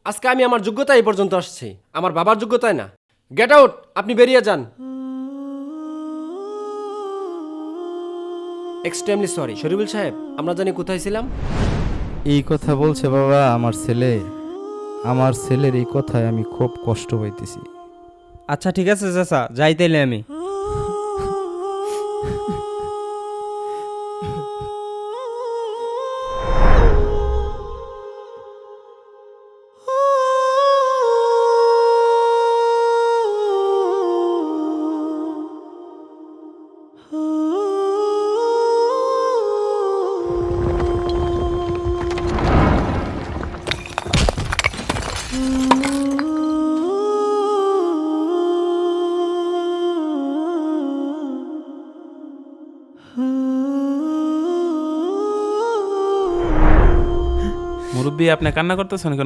আজকে আমি আমার যোগ্যতায় এই পর্যন্ত আসছি, আমার বাবার যোগ্যতায় না। গেট আউট, আপনি বেরিয়ে যান। এক্সট্রিমলি সরি শরীফুল সাহেব, আমরা জানি কোথায় ছিলাম। এই কথা বলছে বাবা আমার ছেলে। আমার ছেলের এই কথায় আমি খুব কষ্ট পাইতেছি। আচ্ছা ঠিক আছে চাচা, যাই তাইলে আমি। মুরব্বী, আপনি কান্না করতেছেন কেন?